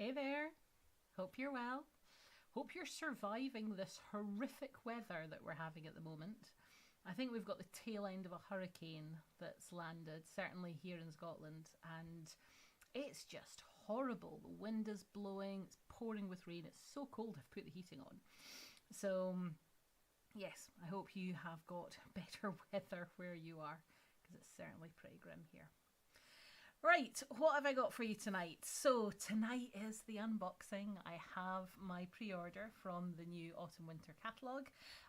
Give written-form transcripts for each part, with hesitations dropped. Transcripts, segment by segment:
Hey there, hope you're well. Hope you're surviving this horrific weather that we're having at the moment. I think we've got the tail end of a hurricane that's landed, certainly here in Scotland, and it's just horrible. The wind is blowing, it's pouring with rain, it's so cold I've put the heating on. So, yes, I hope you have got better weather where you are, because it's certainly pretty grim here. Right, what have I got for you tonight? So tonight is the unboxing. I have my pre-order from the new Autumn Winter catalogue.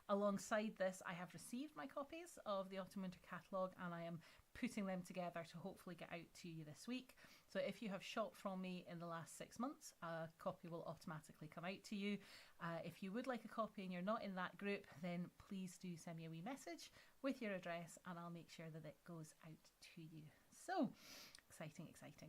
Alongside this, I have received my copies of the Autumn Winter catalogue and I am putting them together to hopefully get out to you this week. So if you have shopped from me in the last 6 months, a copy will automatically come out to you. If you would like a copy and you're not in that group, then please do send me a wee message with your address and I'll make sure that it goes out to you. So, exciting.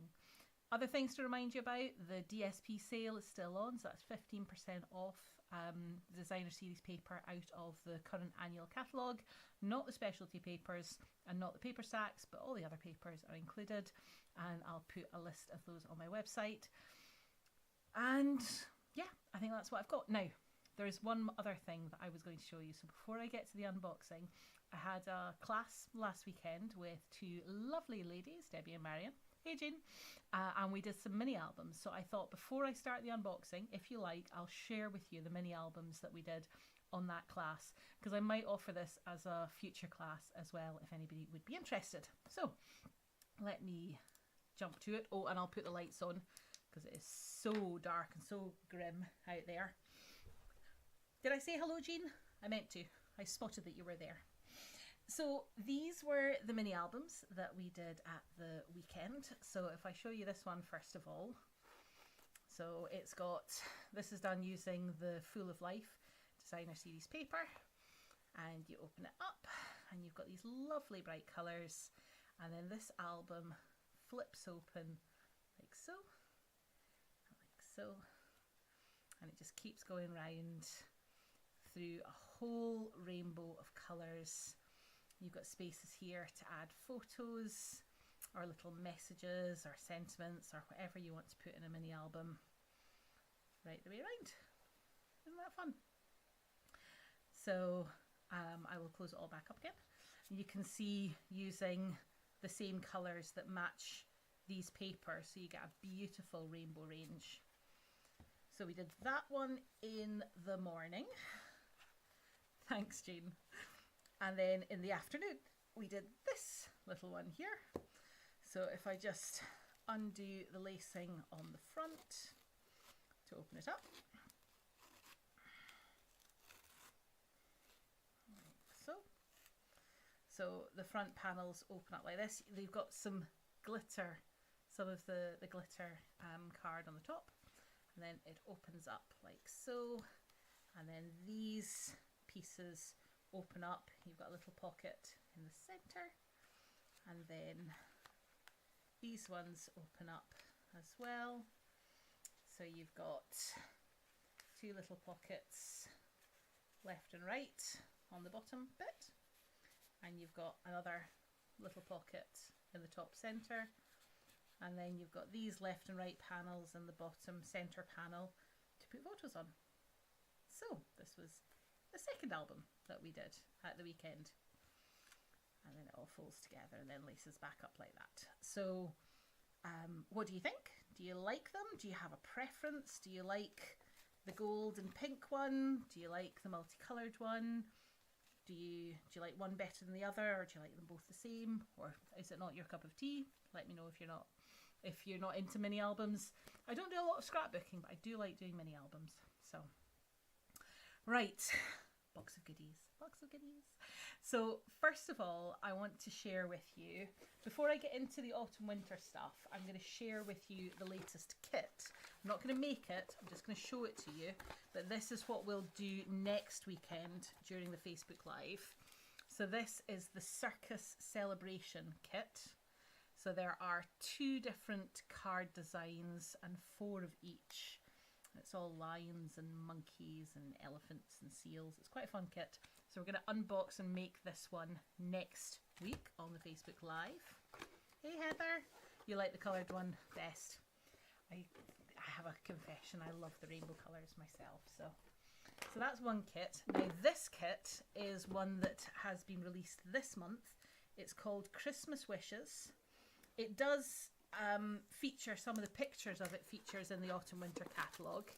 Other things to remind you about, the DSP sale is still on, so that's 15% off the designer series paper out of the current annual catalogue. Not the specialty papers and not the paper sacks, but all the other papers are included, and I'll put a list of those on my website. And yeah, I think that's what I've got. Now, there is one other thing that I was going to show you. So before I get to the unboxing, I had a class last weekend with two lovely ladies, Debbie and Marion. Hey Jane. And we did some mini albums. So I thought before I start the unboxing, if you like, I'll share with you the mini albums that we did on that class, because I might offer this as a future class as well if anybody would be interested. So let me jump to it. Oh, and I'll put the lights on because it is so dark and so grim out there. Did I say hello, Jean? I meant to. I spotted that you were there. So these were the mini albums that we did at the weekend. So if I show you this one first of all. So it's got, this is done using the Full of Life designer series paper. And you open it up and you've got these lovely bright colours. And then this album flips open like so. Like so. And it just keeps going round through a whole rainbow of colours. You've got spaces here to add photos or little messages or sentiments or whatever you want to put in a mini album right the way around. Isn't that fun? So I will close it all back up again. You can see using the same colours that match these papers, so you get a beautiful rainbow range. So we did that one in the morning. Thanks, Jane. And then in the afternoon, we did this little one here. So if I just undo the lacing on the front to open it up. Like so the front panels open up like this. They've got some glitter, some of the glitter card on the top. And then it opens up like so. And then these pieces open up. You've got a little pocket in the center, and then these ones open up as well. So you've got two little pockets left and right on the bottom bit, and you've got another little pocket in the top center, and then you've got these left and right panels in the bottom center panel to put photos on. So this was the second album that we did at the weekend. And then it all folds together and then laces back up like that. So what do you think? Do you like them? Do you have a preference? Do you like the gold and pink one? Do you like the multicoloured one? Do you like one better than the other, or do you like them both the same? Or is it not your cup of tea? Let me know if you're not into mini albums. I don't do a lot of scrapbooking, but I do like doing mini albums. So right, box of goodies. So first of all, I want to share with you, before I get into the autumn winter stuff, I'm going to share with you the latest kit. I'm not going to make it, I'm just going to show it to you, but this is what we'll do next weekend during the Facebook Live. So this is the Circus Celebration kit. So there are 2 different card designs and 4 of each. It's all lions and monkeys and elephants and seals. It's quite a fun kit. So we're going to unbox and make this one next week on the Facebook Live. Hey Heather, you like the coloured one best. I I have a confession, I love the rainbow colours myself. So that's one kit. Now this kit is one that has been released this month. It's called Christmas Wishes. It does feature some of the pictures of it features in the autumn winter catalogue,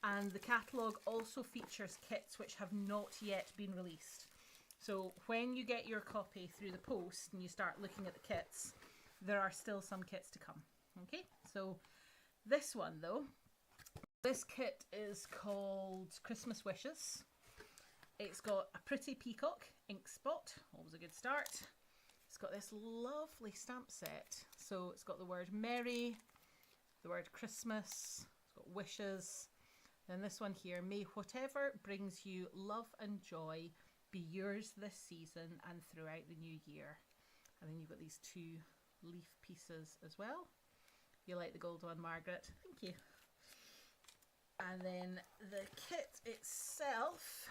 and the catalogue also features kits which have not yet been released. So when you get your copy through the post and you start looking at the kits, there are still some kits to come. Okay, so this one though, this kit is called Christmas Wishes. It's got a pretty peacock ink spot, always a good start. It's got this lovely stamp set. So it's got the word Merry, the word Christmas, it's got wishes. Then this one here, may whatever brings you love and joy be yours this season and throughout the new year. And then you've got these two leaf pieces as well. You like the gold one, Margaret? Thank you. And then the kit itself.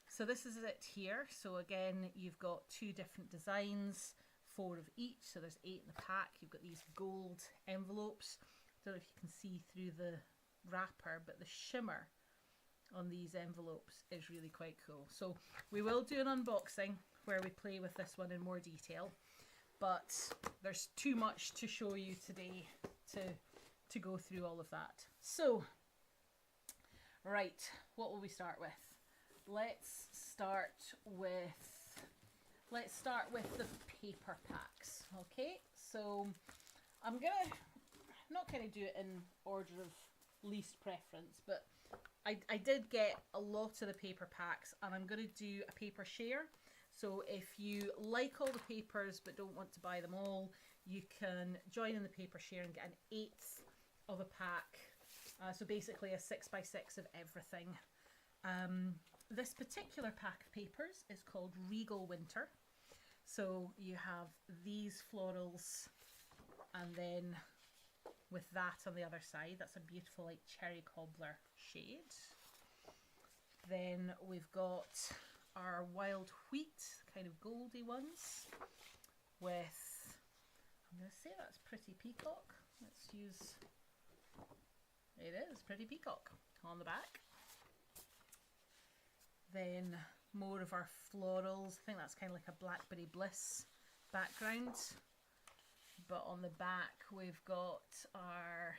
So this is it here. So again, you've got two different designs, 4 of each. So there's 8 in the pack. You've got these gold envelopes. I don't know if you can see through the wrapper, but the shimmer on these envelopes is really quite cool. So we will do an unboxing where we play with this one in more detail, but there's too much to show you today to go through all of that. So, right, what will we start with? Let's start with the paper packs. Okay, so I'm gonna not kind of do it in order of least preference, but I did get a lot of the paper packs, and I'm going to do a paper share. So if you like all the papers but don't want to buy them all, you can join in the paper share and get an 1/8 of a pack. So basically a 6x6 of everything. This particular pack of papers is called Regal Winter. So you have these florals, and then with that on the other side, that's a beautiful like cherry cobbler shade. Then we've got our wild wheat, kind of goldy ones, with, I'm going to say that's Pretty Peacock. Let's use, it is Pretty Peacock on the back. Then more of our florals. I think that's kind of like a Blackberry Bliss background. But on the back we've got our,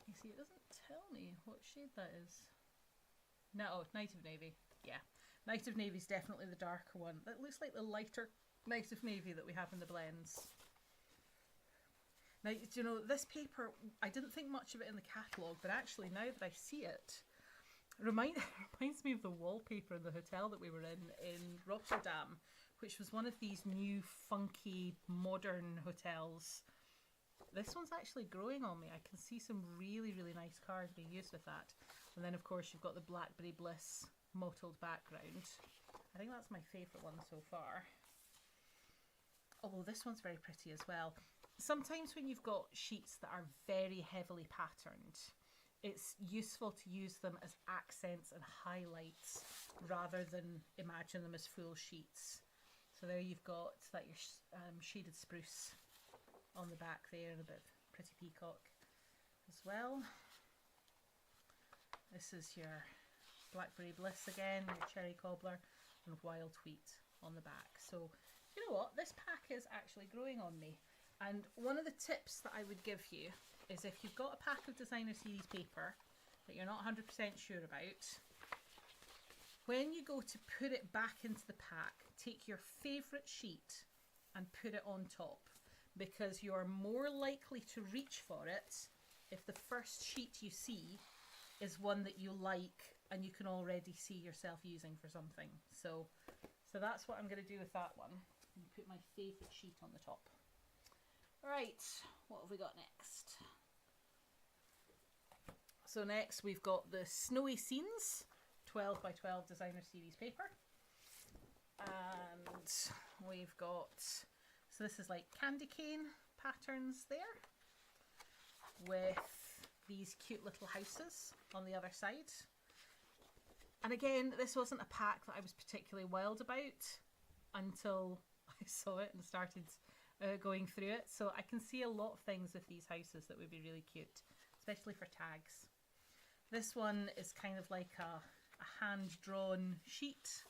you see it doesn't tell me what shade that is. No, oh, Night of Navy. Yeah, Night of Navy is definitely the darker one. That looks like the lighter Night of Navy that we have in the blends. Now, do you know, this paper, I didn't think much of it in the catalogue, but actually now that I see it, reminds me of the wallpaper in the hotel that we were in Rotterdam, which was one of these new funky modern hotels. This one's actually growing on me. I can see some really, really nice cards being used with that. And then of course you've got the Blackberry Bliss mottled background. I think that's my favourite one so far. Oh, this one's very pretty as well. Sometimes when you've got sheets that are very heavily patterned, it's useful to use them as accents and highlights rather than imagine them as full sheets. So there you've got that your shaded spruce on the back there, and a bit of Pretty Peacock as well. This is your Blackberry Bliss again, your cherry cobbler, and wild wheat on the back. So you know what, this pack is actually growing on me. And one of the tips that I would give you is if you've got a pack of designer series paper that you're not 100% sure about, when you go to put it back into the pack, take your favourite sheet and put it on top, because you're more likely to reach for it if the first sheet you see is one that you like and you can already see yourself using for something. So that's what I'm going to do with that one. And put my favourite sheet on the top. Right, what have we got next? So next we've got the Snowy Scenes 12 by 12 designer series paper. And we've got, so this is like candy cane patterns there, with these cute little houses on the other side. And again, this wasn't a pack that I was particularly wild about until I saw it and started going through it. So I can see a lot of things with these houses that would be really cute, especially for tags. This one is kind of like a hand-drawn sheet,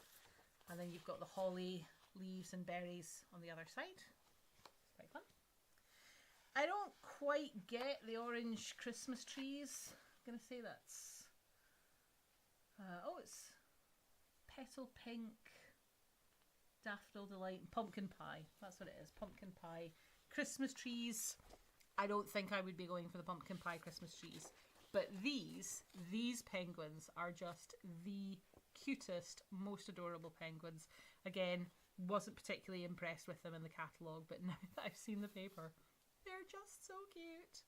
and then you've got the holly leaves and berries on the other side. It's quite fun. I don't quite get the orange Christmas trees. I'm going to say that's... oh, it's petal pink, daffodil delight, and pumpkin pie. That's what it is, pumpkin pie. Christmas trees. I don't think I would be going for the pumpkin pie Christmas trees. But these penguins are just the cutest, most adorable penguins. Again, wasn't particularly impressed with them in the catalogue, but now that I've seen the paper, they're just so cute.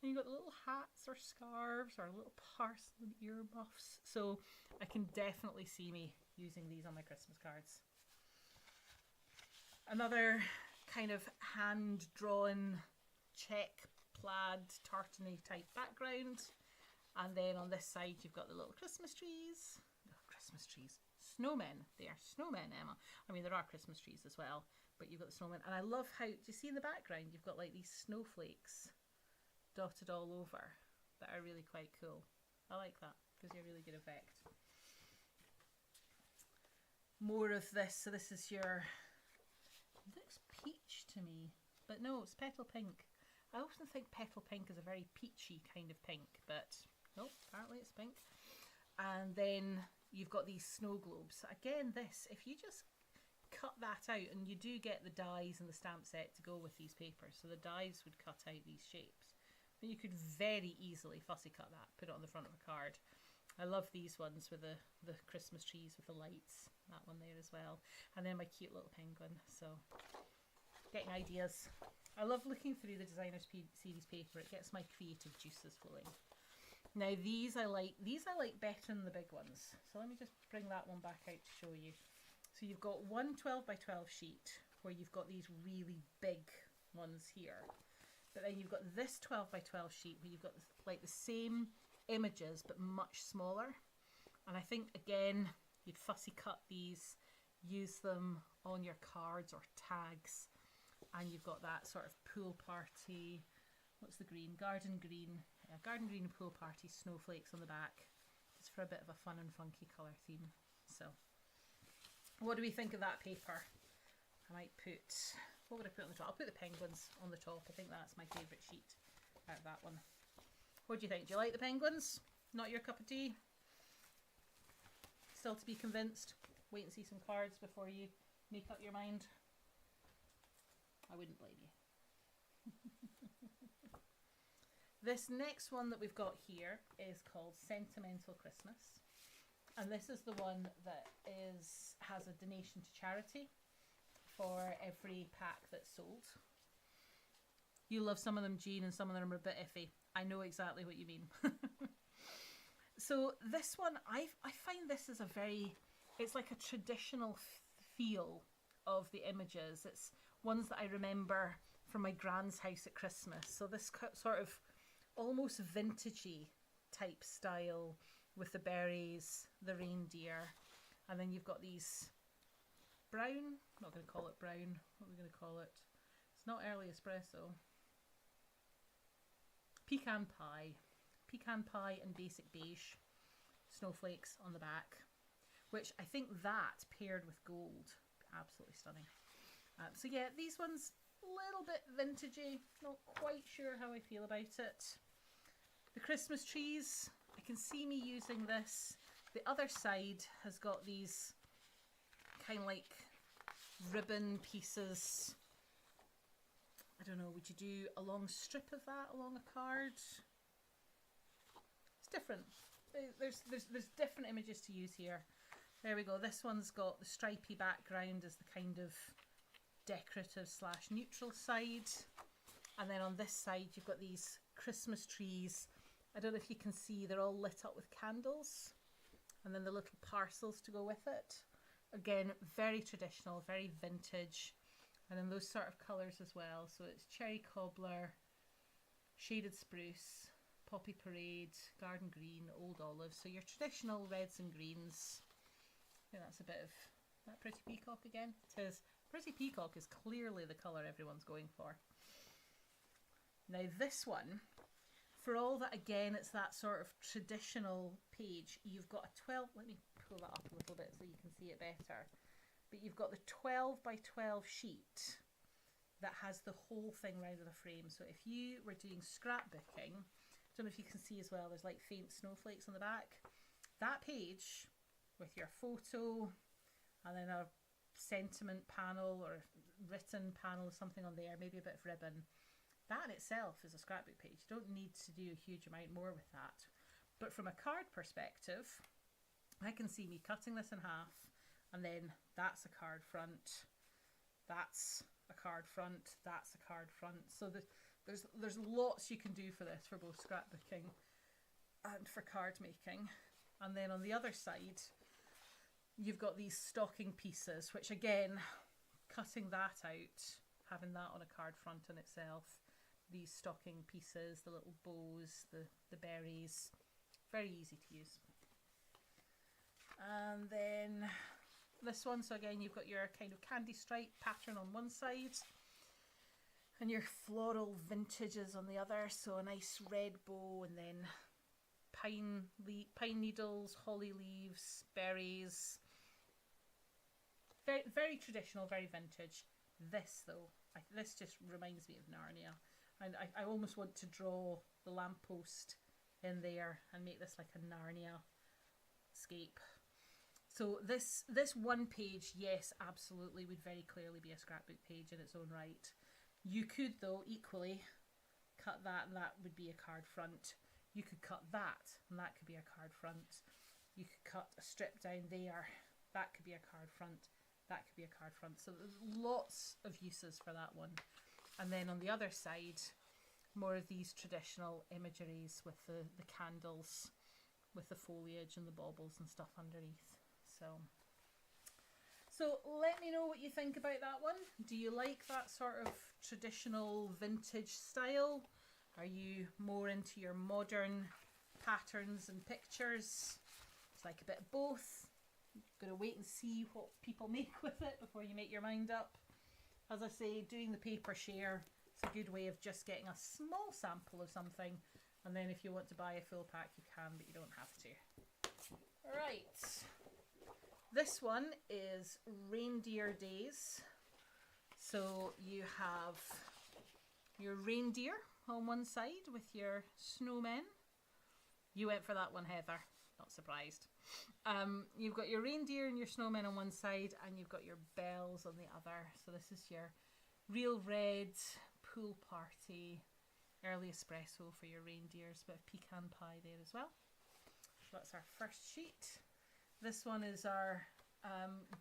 And you've got little hats or scarves or little parcel and earmuffs. So I can definitely see me using these on my Christmas cards. Another kind of hand-drawn check plaid tartany type background. And then on this side you've got the little Christmas trees. Oh, Christmas trees. Snowmen. They are snowmen, Emma. I mean, there are Christmas trees as well, but you've got the snowmen. And I love how, do you see in the background, you've got like these snowflakes dotted all over that are really quite cool. I like that. Gives you a really good effect. More of this. So this is your, it looks peach to me, but no, it's petal pink. I often think petal pink is a very peachy kind of pink, but no, apparently it's pink. And then you've got these snow globes. Again, this, if you just cut that out, and you do get the dies and the stamp set to go with these papers, so the dies would cut out these shapes. But you could very easily fussy cut that, put it on the front of a card. I love these ones with the Christmas trees with the lights. That one there as well. And then my cute little penguin. So, getting ideas. I love looking through the designer series paper. It gets my creative juices flowing. Now these I like better than the big ones. So let me just bring that one back out to show you. So you've got one 12 by 12 sheet where you've got these really big ones here. But then you've got this 12 by 12 sheet where you've got like the same images but much smaller. And I think again, you'd fussy cut these, use them on your cards or tags. And you've got that sort of pool party, what's the green? Garden green. Yeah, garden green and pool party snowflakes on the back. Just for a bit of a fun and funky colour theme. So, what do we think of that paper? I might put, what would I put on the top? I'll put the penguins on the top. I think that's my favourite sheet out of that one. What do you think? Do you like the penguins? Not your cup of tea? Still to be convinced? Wait and see some cards before you make up your mind? I wouldn't blame you. This next one that we've got here is called Sentimental Christmas. And this is the one that has a donation to charity for every pack that's sold. You love some of them, Jean, and some of them are a bit iffy. I know exactly what you mean. So this one, I find this is it's like a traditional feel of the images. It's ones that I remember from my grand's house at Christmas. So this sort of almost vintagey type style with the berries, the reindeer, and then you've got these brown, I'm not going to call it brown, what are we going to call it? It's not early espresso. Pecan pie and basic beige snowflakes on the back, which I think that paired with gold, absolutely stunning. So yeah, these ones a little bit vintagey, not quite sure how I feel about it. The Christmas trees, I can see me using this. The other side has got these kind of like ribbon pieces. I don't know, would you do a long strip of that along a card? It's different. There's different images to use here. There we go. This one's got the stripy background as the kind of decorative / neutral side. And then on this side you've got these Christmas trees. I don't know if you can see, they're all lit up with candles. And then the little parcels to go with it. Again, very traditional, very vintage. And then those sort of colours as well. So it's cherry cobbler, shaded spruce, poppy parade, garden green, old olive. So your traditional reds and greens. I think that's a bit of that pretty peacock again. It is Pretty Peacock is clearly the colour everyone's going for. Now this one, for all that, again, it's that sort of traditional page. You've got a 12, let me pull that up a little bit so you can see it better. But you've got the 12 by 12 sheet that has the whole thing round of the frame. So if you were doing scrapbooking, I don't know if you can see as well, there's like faint snowflakes on the back. That page with your photo and then a sentiment panel or written panel, something on there, maybe a bit of ribbon. That in itself is a scrapbook page. You don't need to do a huge amount more with that. But from a card perspective, I can see me cutting this in half, and then that's a card front, that's a card front, that's a card front. So there's lots you can do for this, for both scrapbooking and for card making. And then on the other side, you've got these stocking pieces, which again, cutting that out, having that on a card front in itself, these stocking pieces, the little bows, the berries, very easy to use. And then this one, so again, you've got your kind of candy stripe pattern on one side and your floral vintages on the other. So a nice red bow, and then pine needles, holly leaves, berries. Very, very traditional, very vintage. This though, this just reminds me of Narnia. And I almost want to draw the lamppost in there and make this like a Narnia scape. So this one page, yes, absolutely would very clearly be a scrapbook page in its own right. You could though equally cut that and that would be a card front. You could cut that and that could be a card front. You could cut a strip down there, that could be a card front, that could be a card front. So there's lots of uses for that one. And then on the other side, more of these traditional imageries with the candles, with the foliage and the baubles and stuff underneath. So let me know what you think about that one. Do you like that sort of traditional vintage style? Are you more into your modern patterns and pictures? It's like a bit of both. Got to wait and see what people make with it before you make your mind up. As I say, doing the paper share, it's a good way of just getting a small sample of something, and then if you want to buy a full pack you can, but you don't have to. Right, this one is Reindeer Days. So you have your reindeer on one side with your snowmen. You went for that one, Heather, not surprised. You've got your reindeer and your snowmen on one side, and you've got your bells on the other. So this is your real red pool party, early espresso for your reindeers, bit of pecan pie there as well. So that's our first sheet. This one is our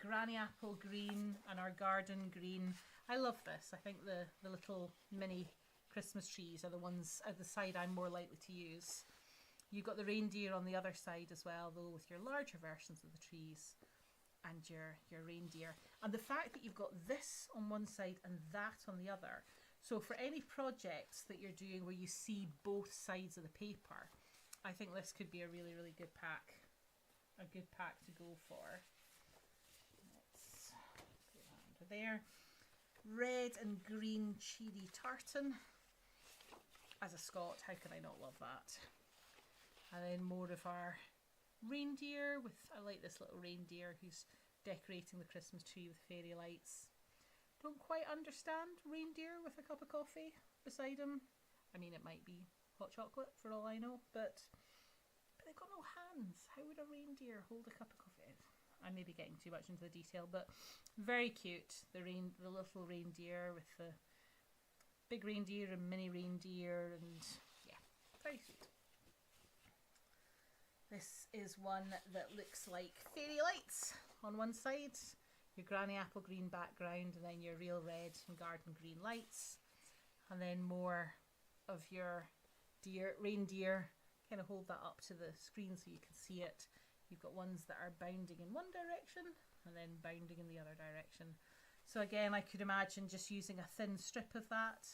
granny apple green and our garden green. I love this. I think the little mini Christmas trees are the ones at the side I'm more likely to use. You've got the reindeer on the other side as well, though, with your larger versions of the trees and your reindeer. And the fact that you've got this on one side and that on the other. So for any projects that you're doing where you see both sides of the paper, I think this could be a really, really good pack. A good pack to go for. Let's put that under there. Red and green cherry tartan. As a Scot, how can I not love that? And then more of our reindeer with, I like this little reindeer who's decorating the Christmas tree with fairy lights. Don't quite understand reindeer with a cup of coffee beside him. I mean, it might be hot chocolate for all I know, but they've got no hands. How would a reindeer hold a cup of coffee? I may be getting too much into the detail, but very cute. The little reindeer with the big reindeer and mini reindeer, and yeah, very sweet. This is one that looks like fairy lights on one side, your granny apple green background, and then your real red and garden green lights, and then more of your reindeer. Kind of hold that up to the screen so you can see it. You've got ones that are bounding in one direction and then bounding in the other direction. So again, I could imagine just using a thin strip of that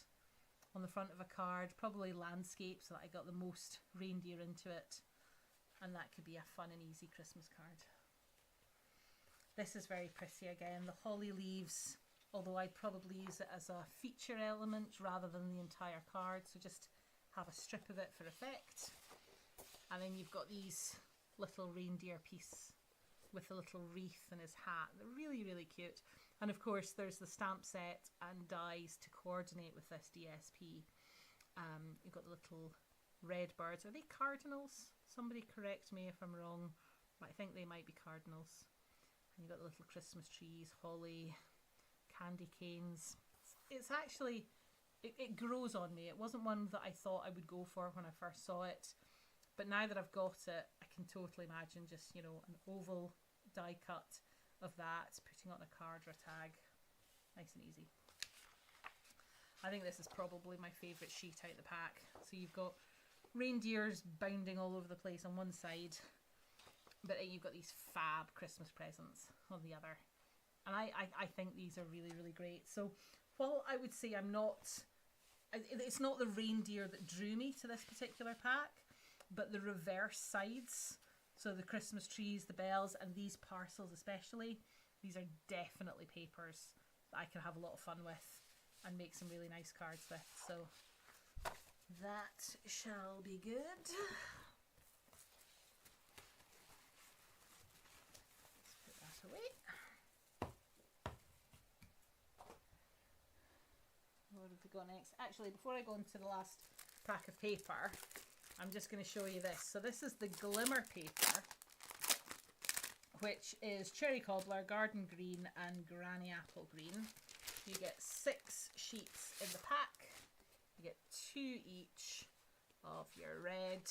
on the front of a card, probably landscape, so that I got the most reindeer into it. And that could be a fun and easy Christmas card. This is very pretty again. The holly leaves although I'd probably use it as a feature element rather than the entire card, so just have a strip of it for effect. And then you've got these little reindeer piece with a little wreath and his hat. They're really, really cute. And of course there's the stamp set and dies to coordinate with this DSP. You've got the little red birds. Are they cardinals? Somebody correct me if I'm wrong, but I think they might be cardinals. And you've got the little Christmas trees, holly, candy canes. It's actually, it grows on me. It wasn't one that I thought I would go for when I first saw it, but now that I've got it, I can totally imagine just, you know, an oval die cut of that, putting on a card or a tag. Nice and easy. I think this is probably my favourite sheet out of the pack. So you've got reindeers bounding all over the place on one side, but then you've got these fab Christmas presents on the other. And I think these are really, really great. So while I would say it's not the reindeer that drew me to this particular pack, but the reverse sides, so the Christmas trees, the bells, and these parcels especially, these are definitely papers that I can have a lot of fun with and make some really nice cards with. So that shall be good. Let's put that away. What have we got next? Actually, before I go into the last pack of paper, I'm just going to show you this. So this is the glimmer paper, which is cherry cobbler, garden green, and granny apple green. You get 6 sheets in the pack. You get 2 each of your red,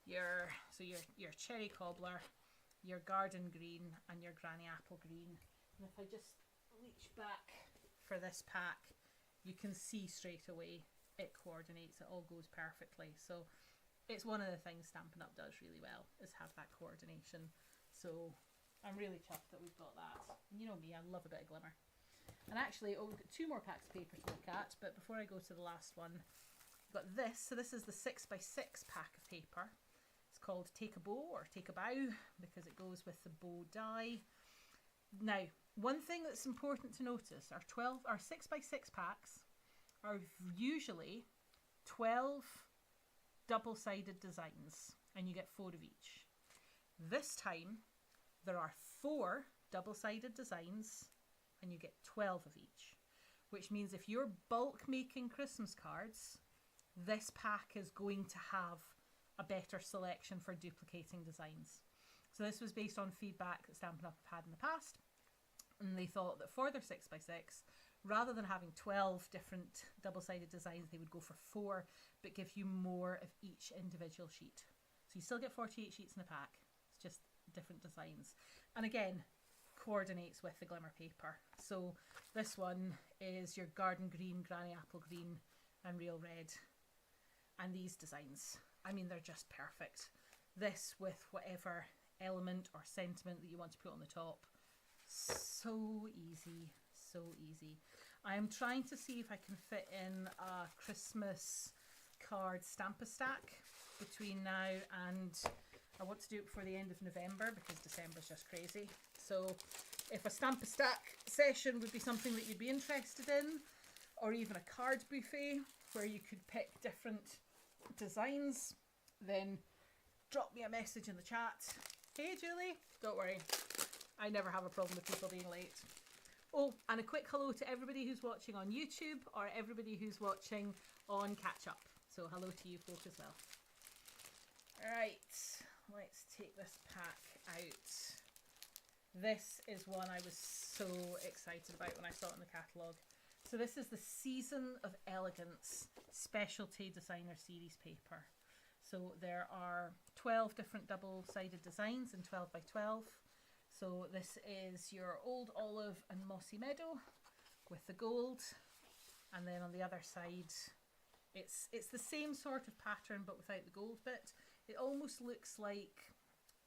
your cherry cobbler, your garden green, and your granny apple green. And if I just reach back for this pack, you can see straight away it coordinates. It all goes perfectly. So it's one of the things Stampin' Up does really well, is have that coordination. So I'm really chuffed that we've got that. And you know me, I love a bit of glimmer. And actually, we've got 2 more packs of paper to look at, but before I go to the last one, I've got this. So this is the 6x6 pack of paper. It's called Take a Bow or Take a Bow because it goes with the bow die. Now, one thing that's important to notice, our 6x6 packs are usually 12 double-sided designs, and you get 4 of each. This time, there are 4 double-sided designs, and you get 12 of each, which means if you're bulk making Christmas cards, this pack is going to have a better selection for duplicating designs. So this was based on feedback that Stampin' Up have had in the past, and they thought that for their 6x6, rather than having 12 different double-sided designs, they would go for 4, but give you more of each individual sheet. So you still get 48 sheets in a pack, it's just different designs. And again, coordinates with the glimmer paper. So this one is your garden green, granny apple green, and real red. And these designs, I mean, they're just perfect. This with whatever element or sentiment that you want to put on the top. So easy, so easy. I am trying to see if I can fit in a Christmas card Stamp-A-Stack between now and I want to do it before the end of November because December's just crazy. So if a Stamp-A-Stack session would be something that you'd be interested in, or even a card buffet where you could pick different designs, then drop me a message in the chat. Hey Julie, don't worry, I never have a problem with people being late. Oh, and a quick hello to everybody who's watching on YouTube or everybody who's watching on Catch Up. So hello to you folk as well. Right, let's take this pack out. This is one I was so excited about when I saw it in the catalogue. So this is the Season of Elegance Specialty Designer Series paper. So there are 12 different double-sided designs in 12 by 12. So this is your Old Olive and Mossy Meadow with the gold. And then on the other side, it's the same sort of pattern but without the gold bit. It almost looks like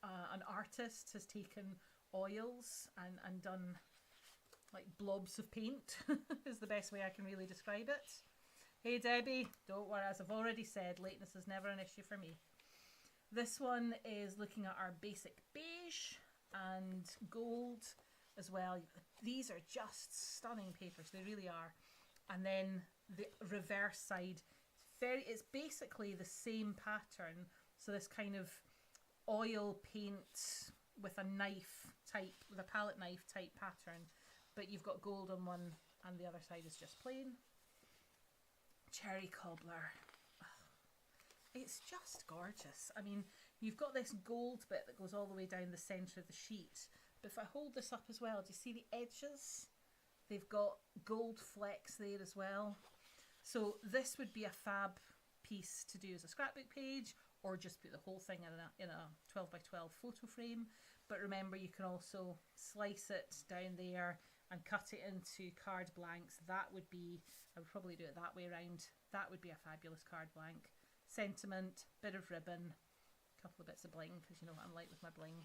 an artist has taken oils and done like blobs of paint is the best way I can really describe it. Hey Debbie, don't worry, as I've already said, lateness is never an issue for me. This one is looking at our basic beige and gold as well. You've got these are just stunning papers, they really are. And then the reverse side, it's basically the same pattern, so this kind of oil paint with a knife type, with a palette knife type pattern, but you've got gold on one and the other side is just plain. Cherry cobbler. It's just gorgeous. I mean, you've got this gold bit that goes all the way down the centre of the sheet, but if I hold this up as well, do you see the edges? They've got gold flecks there as well. So this would be a fab piece to do as a scrapbook page, or just put the whole thing in a 12 by 12 photo frame. But remember, you can also slice it down there and cut it into card blanks. That would be, I would probably do it that way around. That would be a fabulous card blank. Sentiment, bit of ribbon, a couple of bits of bling, because you know what I'm like with my bling.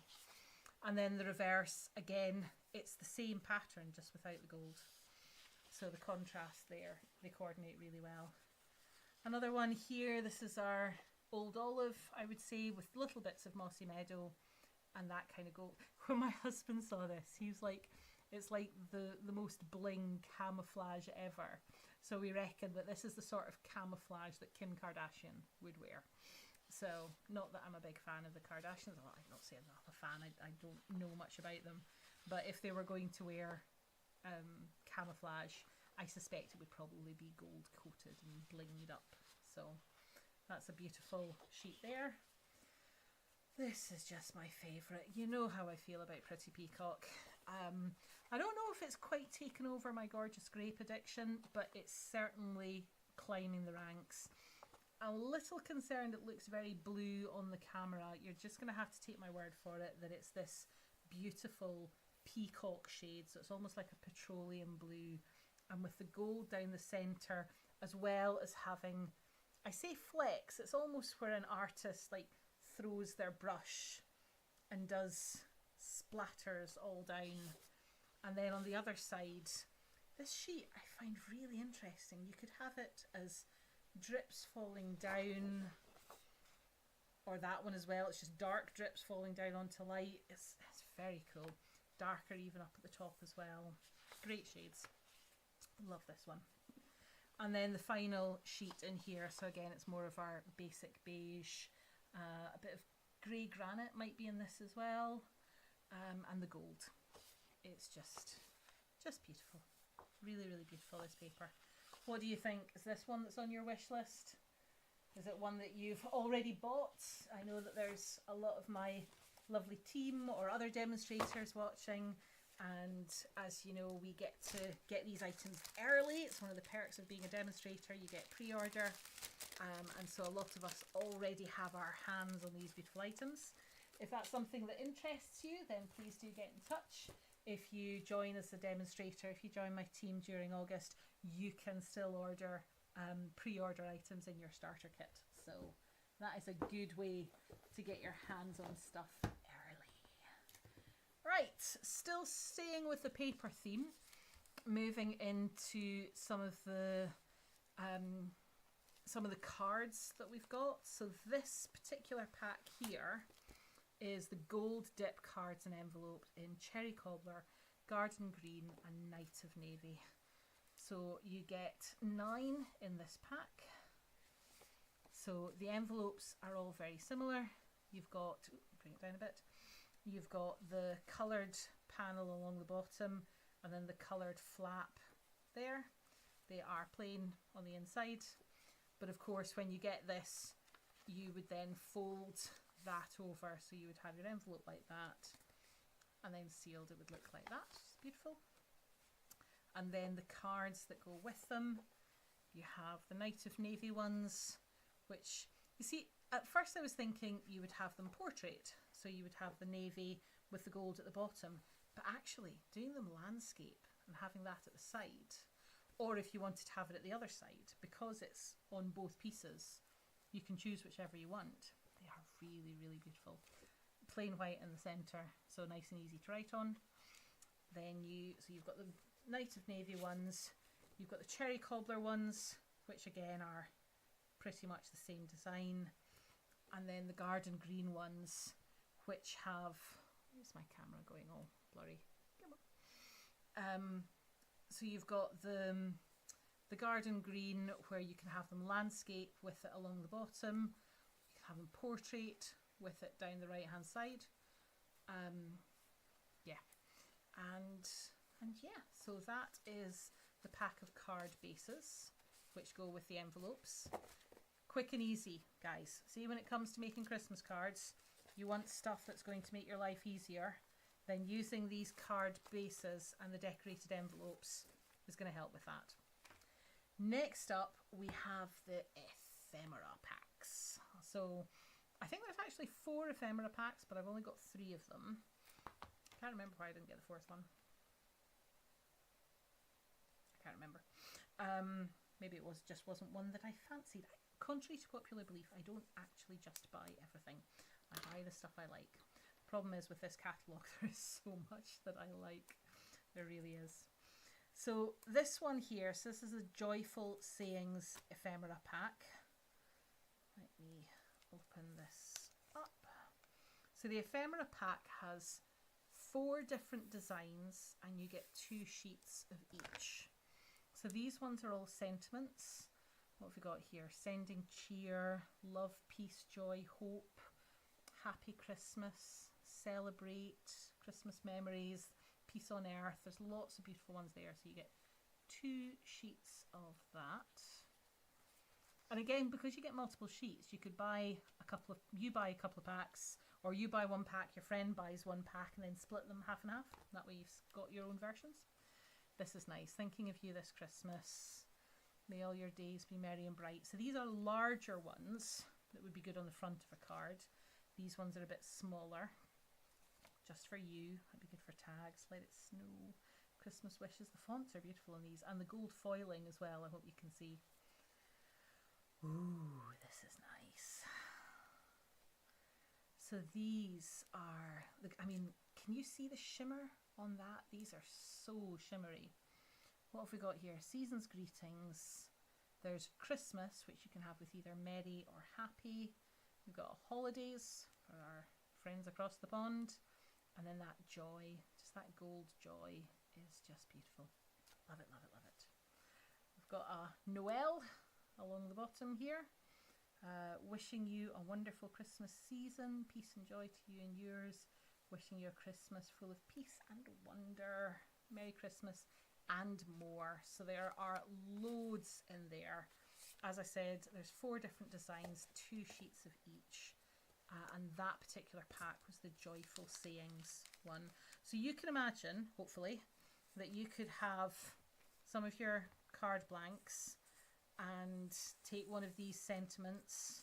And then the reverse, again, it's the same pattern, just without the gold. So the contrast there, they coordinate really well. Another one here, this is our Old Olive, I would say, with little bits of Mossy Meadow and that kind of gold. When my husband saw this, he was like, it's like the most bling camouflage ever. So we reckon that this is the sort of camouflage that Kim Kardashian would wear. So, not that I'm a big fan of the Kardashians. Well, I'm not saying I'm a fan, I don't know much about them. But if they were going to wear camouflage, I suspect it would probably be gold coated and blinged up. So that's a beautiful sheet there. This is just my favourite. You know how I feel about Pretty Peacock. I don't know if it's quite taken over my Gorgeous Grape addiction, but it's certainly climbing the ranks. I'm a little concerned it looks very blue on the camera. You're just going to have to take my word for it that it's this beautiful peacock shade. So it's almost like a petroleum blue, and with the gold down the centre, as well as having, I say flecks, it's almost where an artist like throws their brush and does splatters all down. And then on the other side, this sheet I find really interesting. You could have it as drips falling down, or that one as well, it's just dark drips falling down onto light. It's very cool. Darker even up at the top as well. Great shades. Love this one. And then the final sheet in here, so again it's more of our basic beige, a bit of grey granite might be in this as well, and the gold. It's just beautiful. Really, really beautiful, this paper. What do you think? Is this one that's on your wish list? Is it one that you've already bought? I know that there's a lot of my lovely team or other demonstrators watching, and as you know, we get to get these items early. It's one of the perks of being a demonstrator. You get pre-order, and so a lot of us already have our hands on these beautiful items. If that's something that interests you, then please do get in touch. If you join as a demonstrator, if you join my team during August, you can still order pre-order items in your starter kit. So that is a good way to get your hands on stuff early. Right, still staying with the paper theme, moving into some of the cards that we've got. So this particular pack here is the Gold Dip cards and envelope in Cherry Cobbler, Garden Green and Night of Navy. So you get 9 in this pack. So the envelopes are all very similar. You've got, bring it down a bit, you've got the coloured panel along the bottom and then the coloured flap there. They are plain on the inside, but of course when you get this, you would then fold that over, so you would have your envelope like that, and then sealed it would look like that. It's beautiful. And then the cards that go with them, you have the Night of Navy ones, which you see at first I was thinking you would have them portrait, so you would have the navy with the gold at the bottom, but actually doing them landscape and having that at the side, or if you wanted to have it at the other side, because it's on both pieces, you can choose whichever you want. They are really, really beautiful. Plain white in the centre, so nice and easy to write on. Then you've got the Night of Navy ones, you've got the Cherry Cobbler ones, which again are pretty much the same design, and then the Garden Green ones, which have, where's my camera going all blurry? Come So you've got the garden green, where you can have them landscape with it along the bottom. You can have them portrait with it down the right hand side. Yeah, and yeah, so that is the pack of card bases which go with the envelopes. Quick and easy, guys. See, when it comes to making Christmas cards, you want stuff that's going to make your life easier, then using these card bases and the decorated envelopes is going to help with that. Next up, we have the ephemera packs. So I think there's actually 4 ephemera packs, but I've only got 3 of them. I can't remember why I didn't get the 4th one. I can't remember. Maybe it wasn't one that I fancied. Contrary to popular belief, I don't actually just buy everything. I buy the stuff I like. The problem is with this catalogue, there is so much that I like. There really is. So this one here, so this is a Joyful Sayings ephemera pack. Let me open this up. So the ephemera pack has 4 different designs and you get 2 sheets of each. So these ones are all sentiments. What have we got here? Sending cheer, love, peace, joy, hope, happy Christmas, celebrate, Christmas memories, peace on earth. There's lots of beautiful ones there. So you get 2 sheets of that. And again, because you get multiple sheets, you could buy a couple of packs, or you buy 1 pack, your friend buys 1 pack, and then split them half and half. That way you've got your own versions. This is nice. Thinking of you this Christmas. May all your days be merry and bright. So these are larger ones that would be good on the front of a card. These ones are a bit smaller. Just for you. That'd be good for tags. Let it snow. Christmas wishes. The fonts are beautiful on these. And the gold foiling as well. I hope you can see. Ooh, this is nice. So these are, I mean, can you see the shimmer on that? These are so shimmery. What have we got here? Season's greetings. There's Christmas, which you can have with either merry or happy. We've got holidays for our friends across the pond. And then that joy, just that gold joy is just beautiful. Love it, love it, love it. We've got a Noel along the bottom here. Wishing you a wonderful Christmas season. Peace and joy to you and yours. Wishing you a Christmas full of peace and wonder. Merry Christmas and more. So there are loads in there. As I said, there's 4 different designs, 2 sheets of each. And that particular pack was the Joyful Sayings one. So you can imagine, hopefully, that you could have some of your card blanks and take one of these sentiments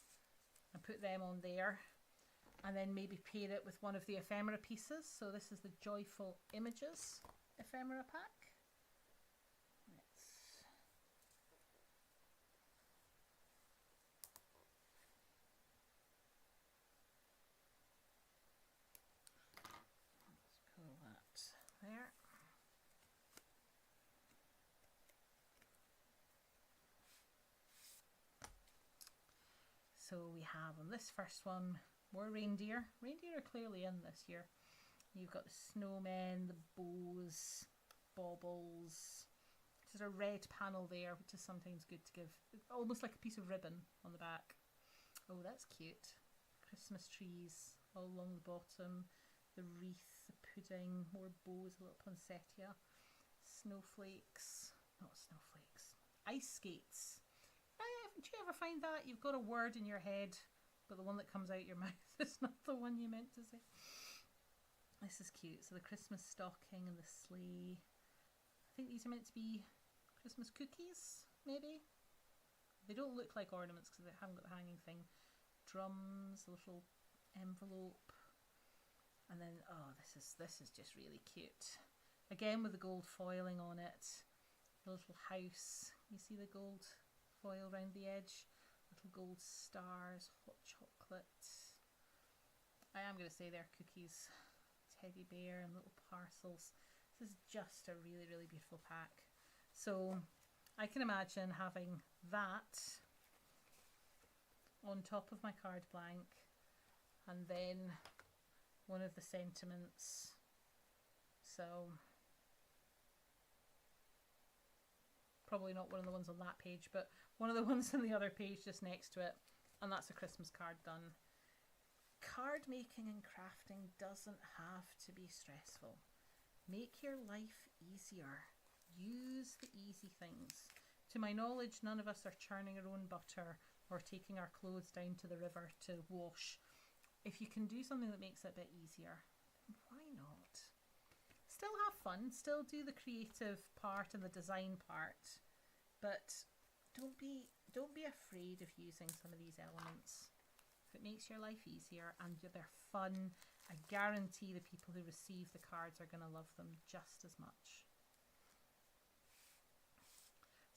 and put them on there, and then maybe pair it with one of the ephemera pieces. So this is the Joyful Images ephemera pack. Let's pull that there. So we have on this first one more reindeer. Reindeer are clearly in this year. You've got the snowmen, the bows, baubles. There's a red panel there, which is sometimes good to give, almost like a piece of ribbon on the back. Oh, that's cute. Christmas trees all along the bottom. The wreath, the pudding, more bows, a little poinsettia. Snowflakes, not snowflakes. Ice skates. Do you ever find that? You've got a word in your head, but the one that comes out your mouth is not the one you meant to say. This is cute. So the Christmas stocking and the sleigh. I think these are meant to be Christmas cookies, maybe? They don't look like ornaments because they haven't got the hanging thing. Drums, a little envelope. And then, oh, this is just really cute. Again with the gold foiling on it. The little house. You see the gold foil around the edge, little gold stars, hot chocolate. I am going to say they're cookies, teddy bear and little parcels. This is just a really, really beautiful pack. So I can imagine having that on top of my card blank, and then one of the sentiments. So probably not one of the ones on that page, but one of the ones on the other page just next to it. And that's a Christmas card done. Card making and crafting doesn't have to be stressful. Make your life easier. Use the easy things. To my knowledge, none of us are churning our own butter or taking our clothes down to the river to wash. If you can do something that makes it a bit easier, then why not? Still have fun, still do the creative part and the design part, but don't be afraid of using some of these elements. If it makes your life easier and they're fun, I guarantee the people who receive the cards are going to love them just as much.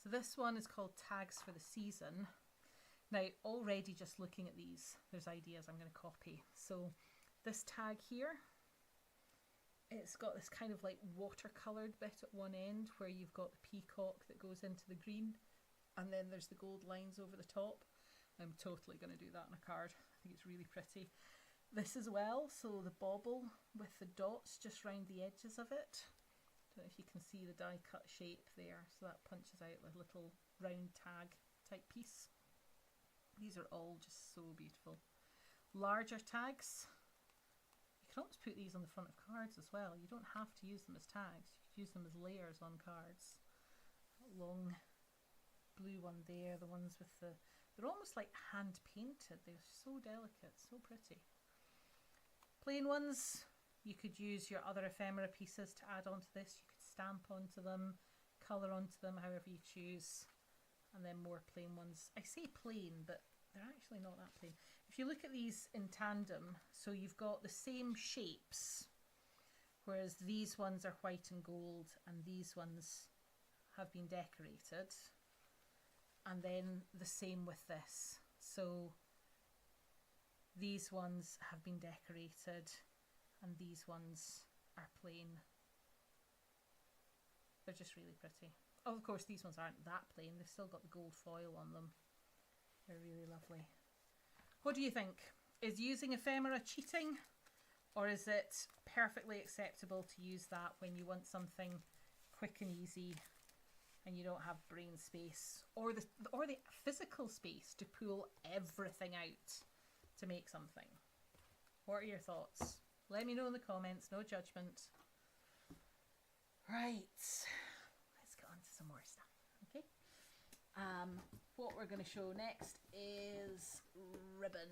So this one is called Tags for the Season. Now, already just looking at these, there's ideas I'm going to copy. So this tag here, it's got this kind of like watercoloured bit at one end where you've got the peacock that goes into the green, and then there's the gold lines over the top. I'm totally going to do that on a card. I think it's really pretty. This as well, so the bauble with the dots just round the edges of it. Don't know if you can see the die cut shape there, so that punches out a little round tag type piece. These are all just so beautiful. Larger tags, you can almost put these on the front of cards as well. You don't have to use them as tags, you could use them as layers on cards. That long blue one there, the ones with the, they're almost like hand painted, they're so delicate, so pretty. Plain ones, you could use your other ephemera pieces to add onto this. You could stamp onto them, colour onto them, however you choose. And then more plain ones. I say plain, but they're actually not that plain. If you look at these in tandem, so you've got the same shapes, whereas these ones are white and gold, and these ones have been decorated. And then the same with this. So these ones have been decorated, and these ones are plain. They're just really pretty. Oh, of course, these ones aren't that plain. They've still got the gold foil on them. They're really lovely. What do you think? Is using ephemera cheating? Or is it perfectly acceptable to use that when you want something quick and easy and you don't have brain space or the physical space to pull everything out to make something? What are your thoughts? Let me know in the comments. No judgment. Right. Some more stuff. Okay. What we're going to show next is ribbon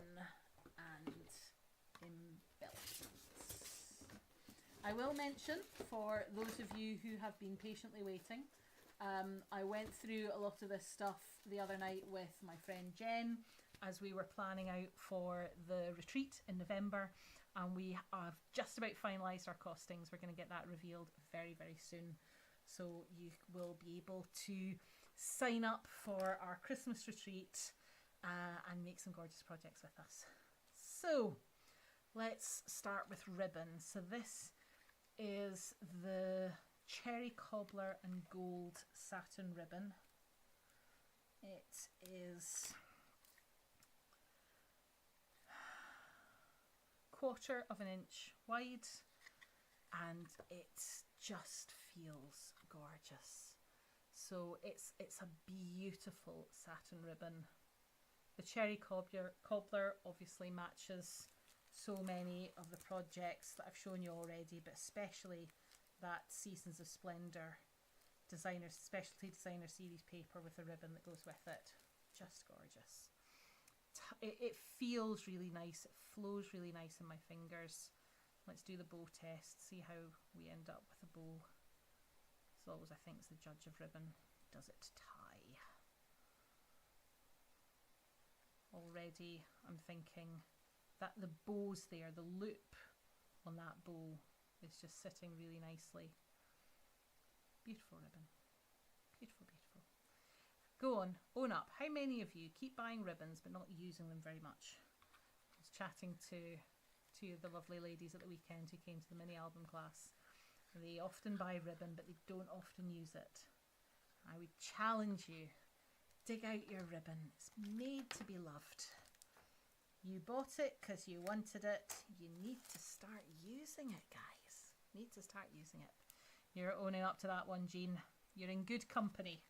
and embellishments. I will mention, for those of you who have been patiently waiting, I went through a lot of this stuff the other night with my friend Jen as we were planning out for the retreat in November, and we have just about finalised our costings. We're going to get that revealed very, very soon. So you will be able to sign up for our Christmas retreat and make some gorgeous projects with us. So let's start with ribbon. So this is the Cherry Cobbler and Gold satin ribbon. It is 1/4 inch wide, and it just feels gorgeous. So it's a beautiful satin ribbon. The Cherry Cobbler obviously matches so many of the projects that I've shown you already, but especially that Seasons of Splendour specialty designer series paper with the ribbon that goes with it. Just gorgeous. It feels really nice, it flows really nice in my fingers. Let's do the bow test, see how we end up with a bow. As always, I think, is the judge of ribbon. Does it tie? Already I'm thinking that the bow's there, the loop on that bow is just sitting really nicely. Beautiful ribbon. Beautiful, beautiful. Go on, own up. How many of you keep buying ribbons but not using them very much? I was chatting to two of the lovely ladies at the weekend who came to the mini album class. They often buy ribbon, but they don't often use it. I would challenge you, dig out your ribbon. It's made to be loved. You bought it because you wanted it. You need to start using it, guys. Need to start using it. You're owning up to that one, Jean. You're in good company.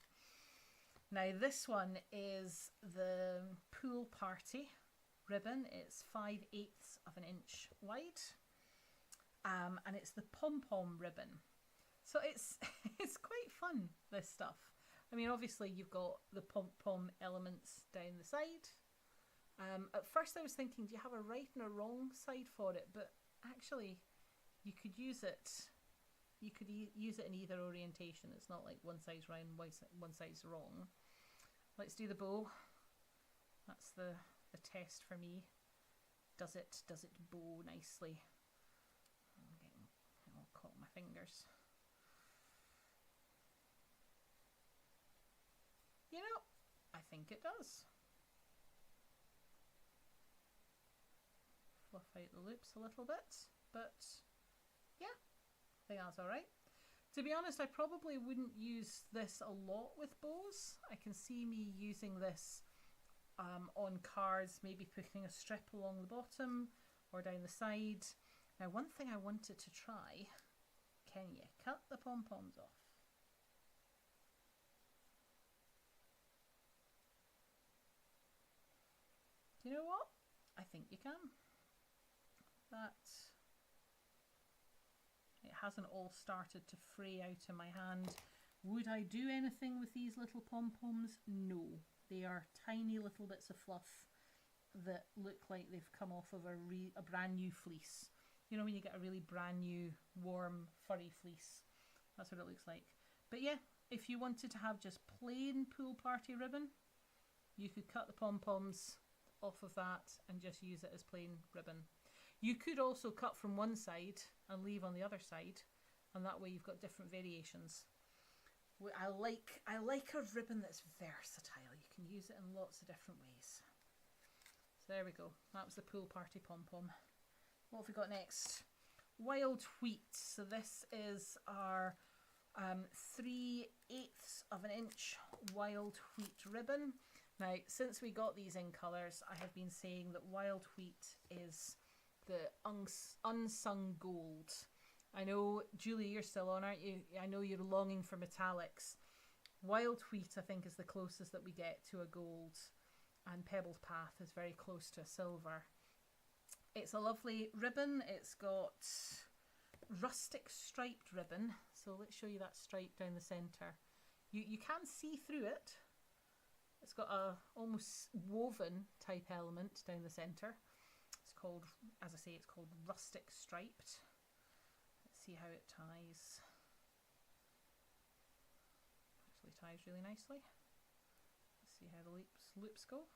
Now this one is the pool party ribbon. It's 5/8 of an inch wide, and it's the pom-pom ribbon. So it's it's quite fun, this stuff. I mean, obviously you've got the pom-pom elements down the side. At first I was thinking, do you have a right and a wrong side for it? But actually you could use it. You could use it in either orientation. It's not like one side's round, one side's wrong. Let's do the bow. That's the test for me. Does it bow nicely? I'm getting all caught on my fingers. You know, I think it does. Fluff out the loops a little bit, but yeah, I think that's alright. To be honest, I probably wouldn't use this a lot with bows. I can see me using this on cards, maybe putting a strip along the bottom or down the side. Now, one thing I wanted to try, can you cut the pom-poms off? Do you know what? I think you can. It hasn't all started to fray out in my hand. Would I do anything with these little pom-poms? No. They are tiny little bits of fluff that look like they've come off of a brand new fleece. You know when you get a really brand new, warm, furry fleece? That's what it looks like. But yeah, if you wanted to have just plain pool party ribbon, you could cut the pom-poms off of that and just use it as plain ribbon. You could also cut from one side and leave on the other side, and that way you've got different variations. I like a ribbon that's versatile. You can use it in lots of different ways. So there we go. That was the pool party pom-pom. What have we got next? Wild wheat. So this is our 3/8 of an inch wild wheat ribbon. Now, since we got these in colours, I have been saying that wild wheat is the unsung gold. I know, Julie, you're still on, aren't you? I know you're longing for metallics. Wild wheat, I think, is the closest that we get to a gold, and Pebbled Path is very close to a silver. It's a lovely ribbon. It's got rustic striped ribbon. So let's show you that stripe down the centre. You can see through it. It's got a almost woven type element down the centre. It's called, as I say, it's called rustic striped. Let's see how it ties. Actually ties really nicely. Let's see how the loops go.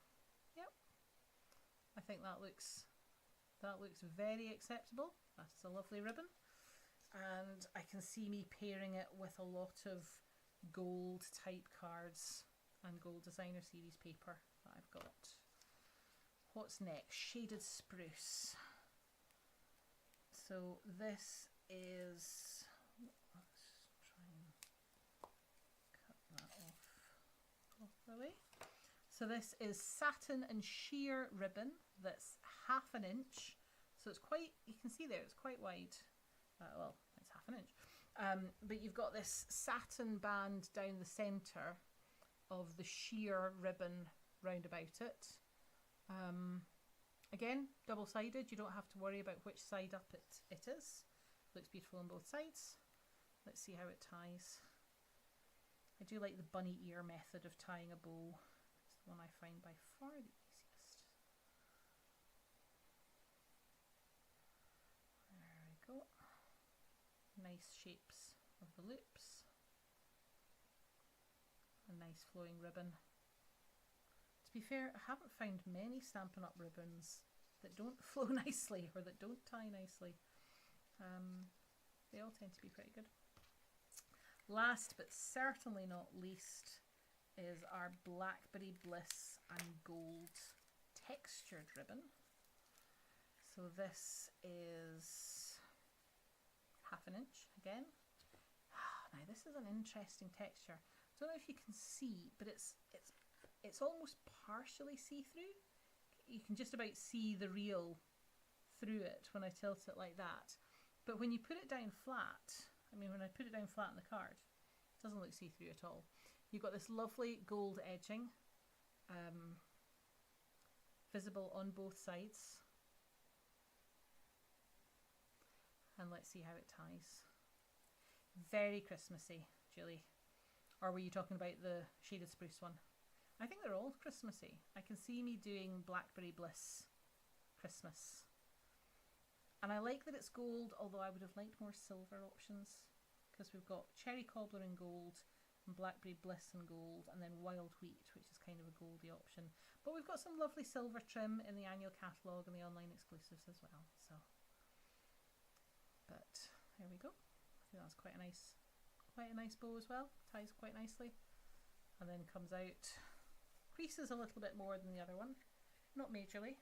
Yep. I think that looks very acceptable. That's a lovely ribbon. And I can see me pairing it with a lot of gold type cards and gold designer series paper that I've got. What's next? Shaded spruce. So this is, let's try and cut that off the way. So this is satin and sheer ribbon that's 1/2 inch. So it's quite, you can see there, it's quite wide. Well, it's 1/2 inch. But you've got this satin band down the centre of the sheer ribbon round about it. Again, double-sided. You don't have to worry about which side up it is. Looks beautiful on both sides. Let's see how it ties. I do like the bunny ear method of tying a bow. It's the one I find by far the easiest. There we go. Nice shapes of the loops. A nice flowing ribbon. To be fair, I haven't found many Stampin' Up ribbons that don't flow nicely or that don't tie nicely. They all tend to be pretty good. Last but certainly not least is our Blackberry Bliss and Gold textured ribbon. So this is 1/2 inch again. Now this is an interesting texture. I don't know if you can see, but it's almost partially see-through. You can just about see the reel through it when I tilt it like that. But when you put it down flat, I mean when I put it down flat on the card, it doesn't look see-through at all. You've got this lovely gold edging, visible on both sides. And let's see how it ties. Very Christmassy, Julie. Or were you talking about the Shaded Spruce one? I think they're all Christmassy. I can see me doing Blackberry Bliss Christmas. And I like that it's gold, although I would have liked more silver options, because we've got Cherry Cobbler in gold and Blackberry Bliss in gold, and then Wild Wheat, which is kind of a goldy option. But we've got some lovely silver trim in the annual catalogue and the online exclusives as well. So, but there we go. I think that's quite a nice bow as well. Ties quite nicely, and then comes out. Creases a little bit more than the other one, not majorly.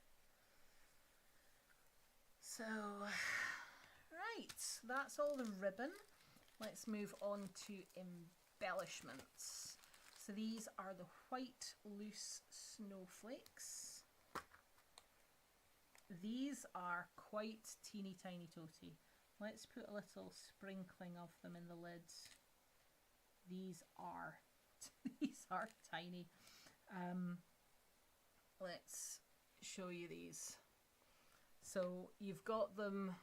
So, right, that's all the ribbon. Let's move on to embellishments. So these are the white loose snowflakes. These are quite teeny tiny toty. Let's put a little sprinkling of them in the lid. These are tiny. Let's show you these. So you've got them,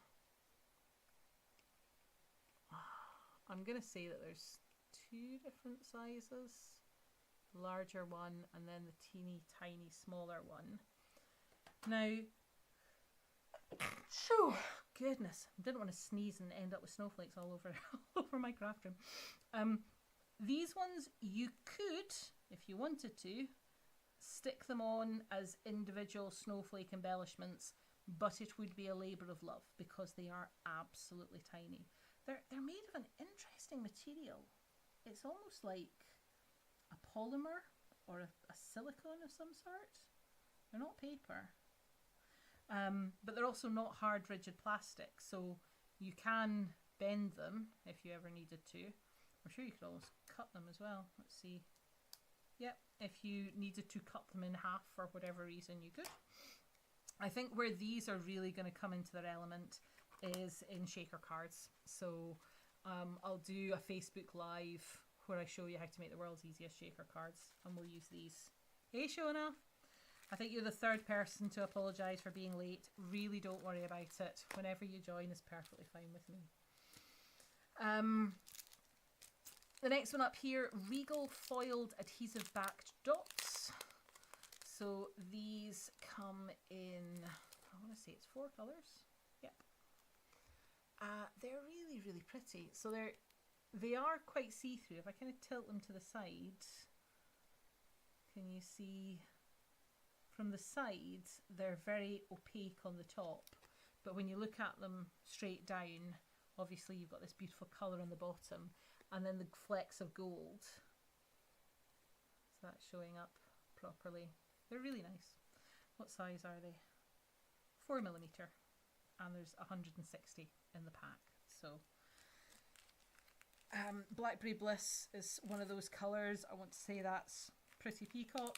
I'm going to say that there's two different sizes, larger one and then the teeny tiny smaller one. Now, goodness, I didn't want to sneeze and end up with snowflakes all over my craft room. These ones you could, if you wanted to, stick them on as individual snowflake embellishments, but it would be a labour of love because they are absolutely tiny. They're made of an interesting material. It's almost like a polymer or a silicone of some sort. They're not paper. But they're also not hard, rigid plastic, so you can bend them if you ever needed to. I'm sure you could always cut them as well. Let's see. Yep, if you needed to cut them in half for whatever reason, you could. I think where these are really going to come into their element is in shaker cards. So I'll do a Facebook Live where I show you how to make the world's easiest shaker cards, and we'll use these. Hey Shona, I think you're the third person to apologise for being late. Really don't worry about it. Whenever you join is perfectly fine with me. The next one up here, Regal Foiled Adhesive Backed Dots. So these come in, I want to say it's 4 colours. Yep. They're really, really pretty. So they are quite see-through. If I kind of tilt them to the side, can you see from the sides they're very opaque on the top, but when you look at them straight down, obviously you've got this beautiful colour on the bottom, and then the flecks of gold. So that's showing up properly. They're really nice. What size are they? 4mm, and there's 160 in the pack. So Blackberry Bliss is one of those colours. I want to say that's Pretty Peacock.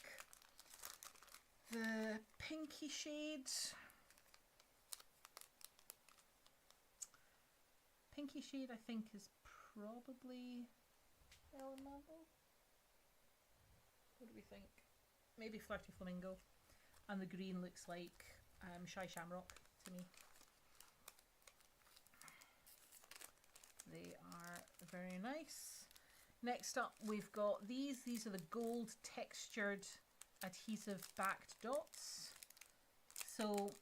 The pinky shade. Pinky shade I think is probably Elemental. What do we think? Maybe Flirty Flamingo. And the green looks like Shy Shamrock to me. They are very nice. Next up we've got these. These are the gold textured adhesive backed dots. So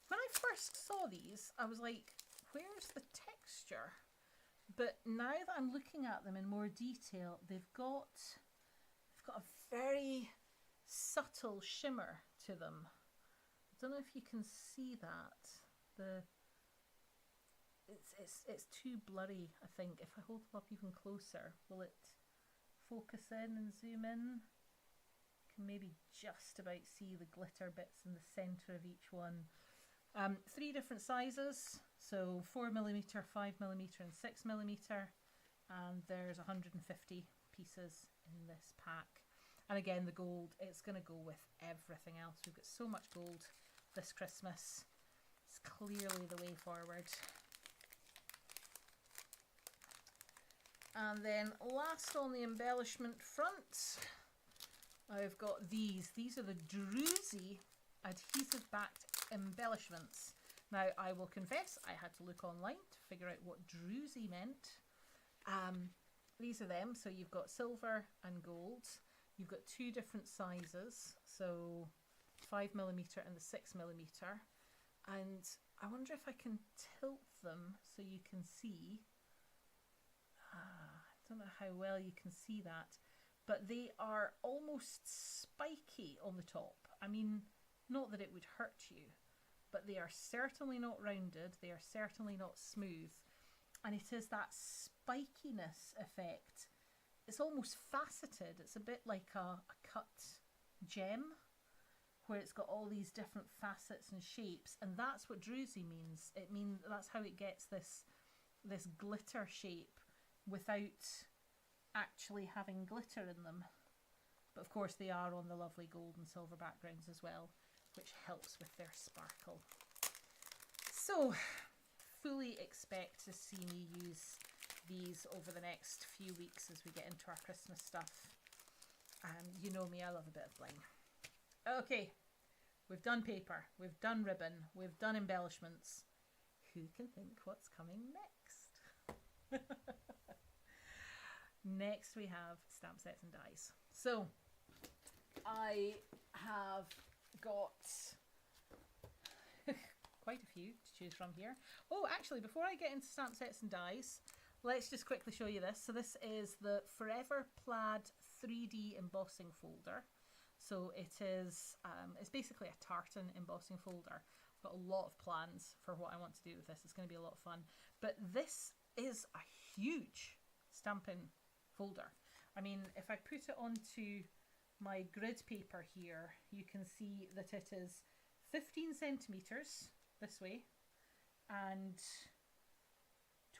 when I first saw these I was like, where's the texture? But now that I'm looking at them in more detail, they've got a very subtle shimmer to them. I don't know if you can see that. It's too blurry, I think. If I hold them up even closer, will it focus in and zoom in? You can maybe just about see the glitter bits in the centre of each one. 3 different sizes, so 4mm, 5mm and 6mm, and there's 150 pieces in this pack. And again, the gold, it's going to go with everything else. We've got so much gold this Christmas. It's clearly the way forward. And then last on the embellishment front, I've got these. These are the Druzy adhesive backed embellishments. Now, I will confess, I had to look online to figure out what Druzy meant. These are them. So you've got silver and gold. You've got two different sizes. So 5mm and the 6mm. And I wonder if I can tilt them so you can see. I don't know how well you can see that, but they are almost spiky on the top. I mean, not that it would hurt you, but they are certainly not rounded. They are certainly not smooth. And it is that spikiness effect. It's almost faceted. It's a bit like a cut gem, where it's got all these different facets and shapes. And that's what Druzy means. It means that's how it gets this glitter shape without actually having glitter in them. But of course they are on the lovely gold and silver backgrounds as well, which helps with their sparkle. So fully expect to see me use these over the next few weeks as we get into our Christmas stuff. You know me, I love a bit of bling. Okay, we've done paper, we've done ribbon, we've done embellishments. Who can think what's coming next? Next we have stamp sets and dies. So I have got quite a few to choose from here. Oh, actually, before I get into stamp sets and dies, let's just quickly show you this. So this is the Forever Plaid 3D embossing folder. So it is, it's basically a tartan embossing folder. I've got a lot of plans for what I want to do with this. It's going to be a lot of fun. But this is a huge stamping folder. I mean, if I put it onto my grid paper here, you can see that it is 15 centimeters this way and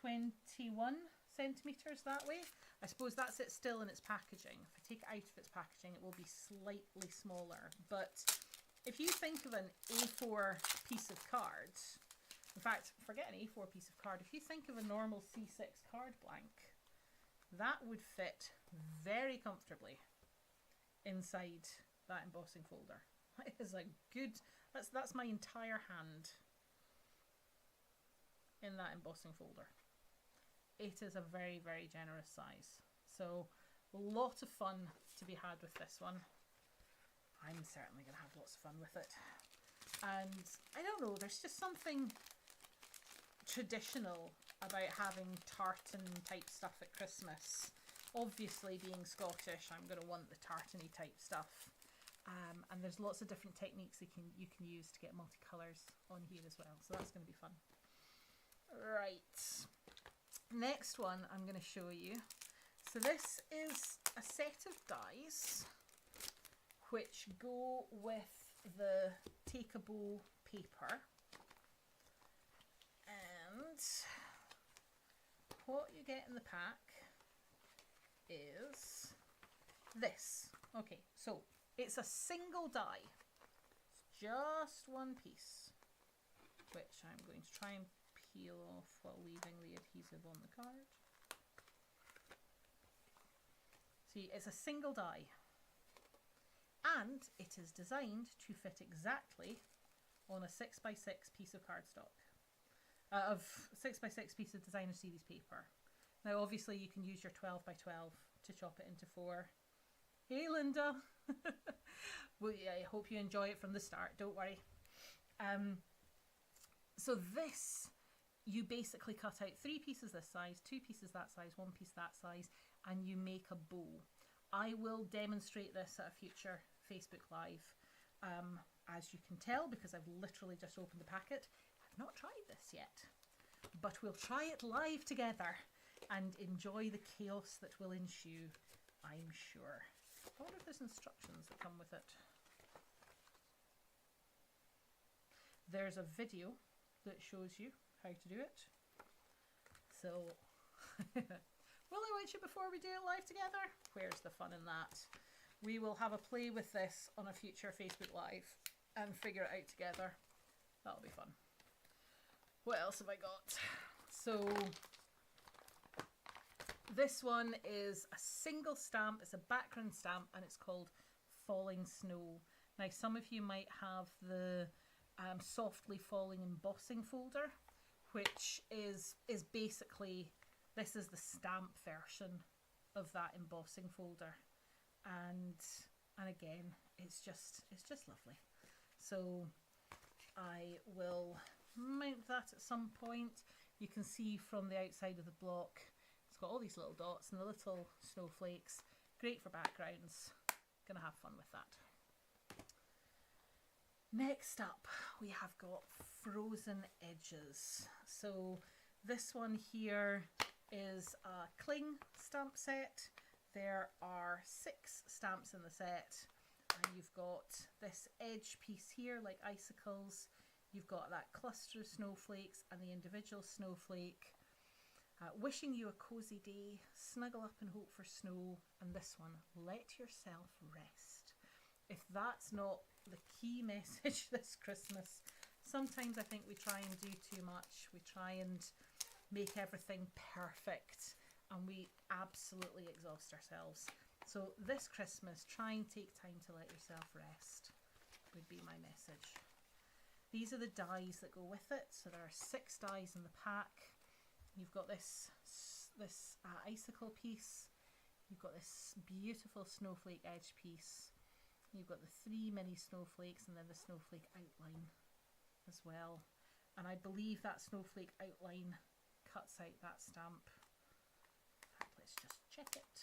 21 centimeters that way. I suppose that's it still in its packaging. If I take it out of its packaging, it will be slightly smaller. But if you think of an A4 piece of card, in fact, forget an A4 piece of card, if you think of a normal C6 card blank, that would fit very comfortably inside that embossing folder. That is a good, that's my entire hand in that embossing folder. It is a very, very generous size. So a lot of fun to be had with this one. I'm certainly going to have lots of fun with it. And I don't know, there's just something traditional about having tartan type stuff at Christmas. Obviously, being Scottish, I'm going to want the tartany type stuff. And there's lots of different techniques you can use to get multicolours on here as well. So that's going to be fun. Right. Next one I'm going to show you. So this is a set of dies which go with the Take a Bow paper. And what you get in the pack is this. Okay, so it's a single die. It's just one piece, which I'm going to try and peel off while leaving the adhesive on the card. See, it's a single die. And it is designed to fit exactly on a 6x6 piece of cardstock. Of 6x6 piece of designer series paper. Now obviously you can use your 12x12 to chop it into 4. Hey Linda! Well, yeah, I hope you enjoy it from the start, don't worry. So this, you basically cut out 3 pieces this size, 2 pieces that size, 1 piece that size, and you make a bow. I will demonstrate this at a future Facebook Live, as you can tell, because I've literally just opened the packet. I've not tried this yet, but we'll try it live together and enjoy the chaos that will ensue, I'm sure. I wonder if there's instructions that come with it. There's a video that shows you how to do it. So, will I watch it before we do it live together? Where's the fun in that? We will have a play with this on a future Facebook Live and figure it out together. That'll be fun. What else have I got? So, This one is a single stamp. It's a background stamp and it's called Falling Snow. Now some of you might have the Softly Falling embossing folder, which is basically, this is the stamp version of that embossing folder, and again it's just lovely. So I will mount that at some point. You can see from the outside of the block it's got all these little dots and the little snowflakes. Great for backgrounds. Gonna have fun with that. Next up we have got Frozen Edges. So this one here is a cling stamp set. There are 6 stamps in the set, and you've got this edge piece here like icicles. You've got that cluster of snowflakes and the individual snowflake. Wishing you a cozy day, snuggle up and hope for snow, and this one, let yourself rest. If that's not the key message this Christmas, sometimes I think we try and do too much. We try and make everything perfect and we absolutely exhaust ourselves. So this Christmas, try and take time to let yourself rest, would be my message. These are the dies that go with it. So there are 6 dies in the pack. You've got this icicle piece. You've got this beautiful snowflake edge piece. You've got the 3 mini snowflakes and then the snowflake outline as well. And I believe that snowflake outline cuts out that stamp. In fact, let's just check it.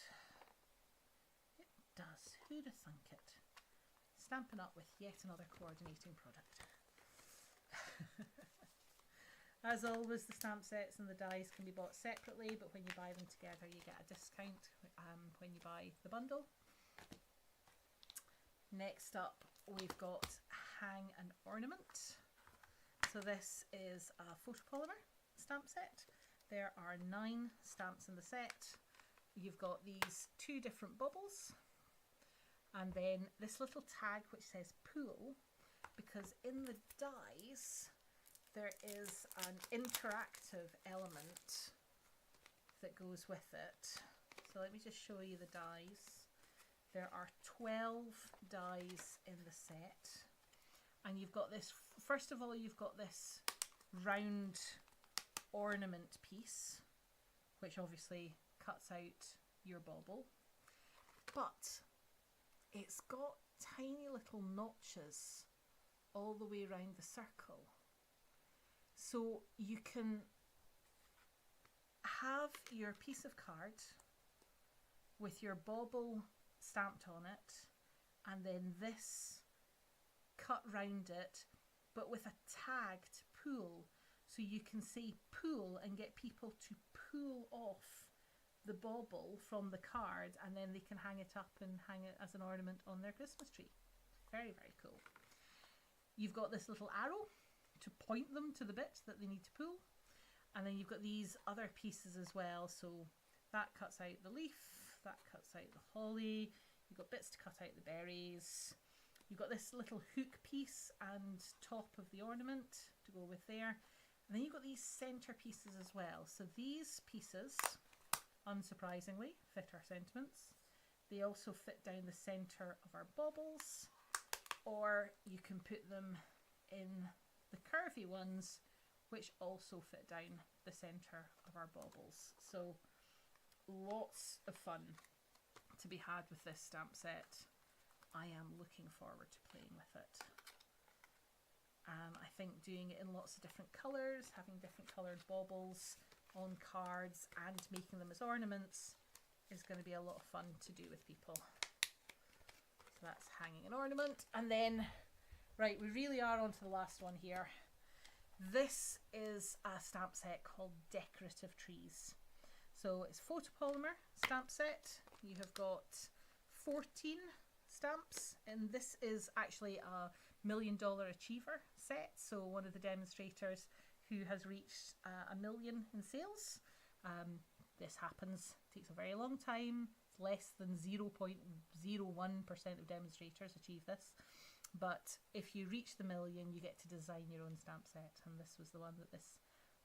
It does. Who'd have thunk it? Stampin' Up with yet another coordinating product. As always, the stamp sets and the dies can be bought separately, but when you buy them together you get a discount when you buy the bundle. Next up we've got Hang and Ornament. So this is a photopolymer stamp set. There are 9 stamps in the set. You've got these 2 different bubbles and then this little tag which says pool, because in the dies there is an interactive element that goes with it. So let me just show you the dies. There are 12 dies in the set, and you've got this, first of all you've got this round ornament piece which obviously cuts out your bauble, but it's got tiny little notches all the way around the circle. So you can have your piece of card with your bauble stamped on it and then this cut round it, but with a tagged pool, so you can say pool and get people to pull off the bauble from the card and then they can hang it up and hang it as an ornament on their Christmas tree. Very, very cool. You've got this little arrow to point them to the bit that they need to pull, and then you've got these other pieces as well. So that cuts out the leaf, that cuts out the holly, you've got bits to cut out the berries, you've got this little hook piece and top of the ornament to go with there, and then you've got these center pieces as well. So these pieces, unsurprisingly, fit our sentiments. They also fit down the center of our baubles, or you can put them in the curvy ones which also fit down the center of our baubles. So lots of fun to be had with this stamp set. I am looking forward to playing with it. I think doing it in lots of different colours, having different coloured baubles on cards and making them as ornaments is going to be a lot of fun to do with people. So that's Hanging an Ornament. And then, right, we really are on to the last one here. This is a stamp set called Decorative Trees. So it's photopolymer stamp set. You have got 14 stamps, and this is actually a $1 Million Achiever set. So one of the demonstrators who has reached 1 million in sales. This happens, takes a very long time. Less than 0.01% of demonstrators achieve this. But if you reach the 1 million, you get to design your own stamp set, and this was the one that this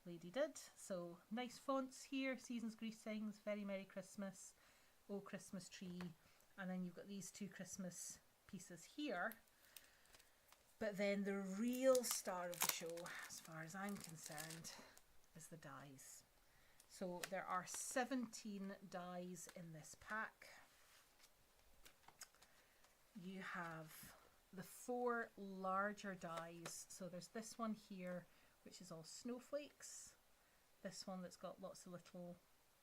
lady did. So nice fonts here, Seasons Greetings, Very Merry Christmas, Oh Christmas Tree, and then you've got these two Christmas pieces here. But then the real star of the show, as far as I'm concerned, is the dies. So there are 17 dies in this pack. You have the 4 larger dies. So there's this one here, which is all snowflakes. This one that's got lots of little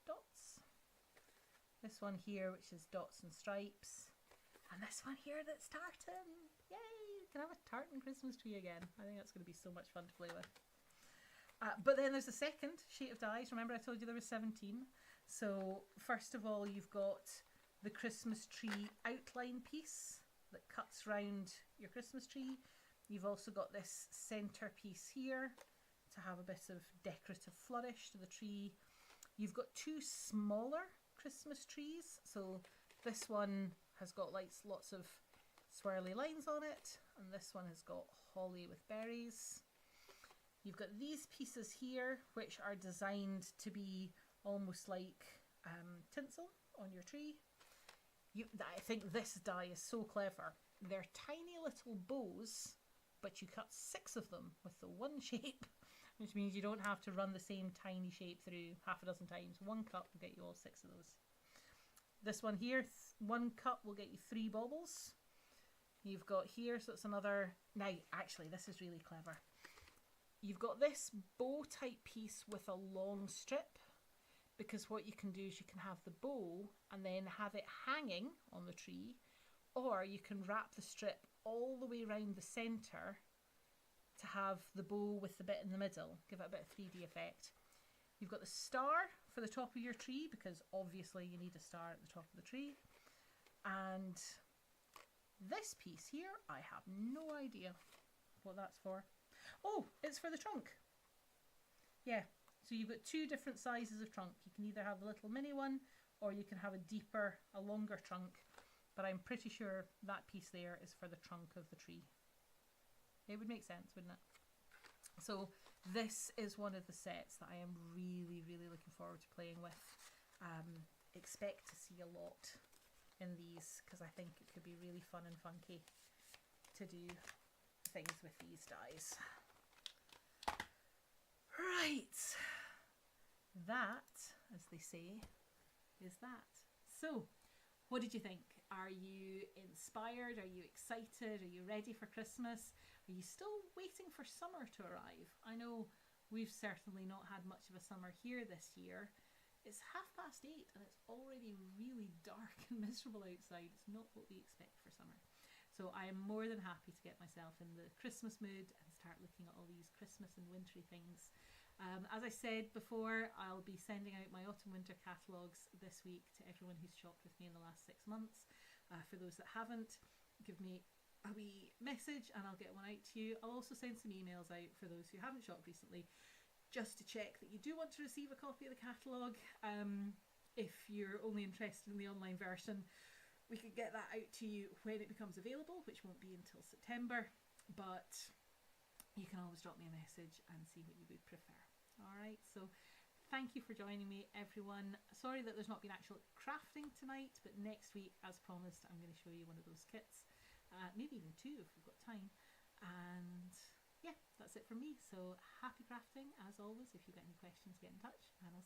dots. This one here, which is dots and stripes. And this one here that's tartan. Yay! You can have a tartan Christmas tree again. I think that's going to be so much fun to play with. But then there's a second sheet of dies. Remember I told you there was 17. So first of all, you've got the Christmas tree outline piece that cuts round your Christmas tree. You've also got this centre piece here to have a bit of decorative flourish to the tree. You've got 2 smaller Christmas trees. So this one has got like lots of swirly lines on it, and this one has got holly with berries. You've got these pieces here, which are designed to be almost like tinsel on your tree. I think this die is so clever. They're tiny little bows, but you cut 6 of them with the one shape, which means you don't have to run the same tiny shape through half a dozen times. 1 cut will get you all 6 of those. This one here, 1 cut will get you 3 baubles. You've got here, so it's another... Now, actually, this is really clever. You've got this bow type piece with a long strip, because what you can do is you can have the bow and then have it hanging on the tree, or you can wrap the strip all the way around the centre to have the bow with the bit in the middle, give it a bit of 3D effect. You've got the star for the top of your tree, because obviously you need a star at the top of the tree. And this piece here, I have no idea what that's for. Oh, it's for the trunk. Yeah, so you've got 2 different sizes of trunk. You can either have the little mini one, or you can have a deeper, a longer trunk. But I'm pretty sure that piece there is for the trunk of the tree. It would make sense, wouldn't it? So this is one of the sets that I am really, really looking forward to playing with. Expect to see a lot in these, because I think it could be really fun and funky to do things with these dies. Right, that, as they say, is that. So, what did you think? Are you inspired? Are you excited? Are you ready for Christmas? Are you still waiting for summer to arrive? I know we've certainly not had much of a summer here this year. It's 8:30 and it's already really dark and miserable outside. It's not what we expect for summer. So I am more than happy to get myself in the Christmas mood and start looking at all these Christmas and wintry things. As I said before, I'll be sending out my autumn-winter catalogues this week to everyone who's shopped with me in the last 6 months. For those that haven't, give me a wee message and I'll get one out to you. I'll also send some emails out for those who haven't shopped recently, just to check that you do want to receive a copy of the catalogue. If you're only interested in the online version, we could get that out to you when it becomes available, which won't be until September, but you can always drop me a message and see what you would prefer. Alright, so thank you for joining me, everyone. Sorry that there's not been actual crafting tonight, but next week, as promised, I'm going to show you one of those kits. Maybe even 2 if we've got time. And yeah, that's it from me. So happy crafting, as always. If you've got any questions, get in touch, and I'll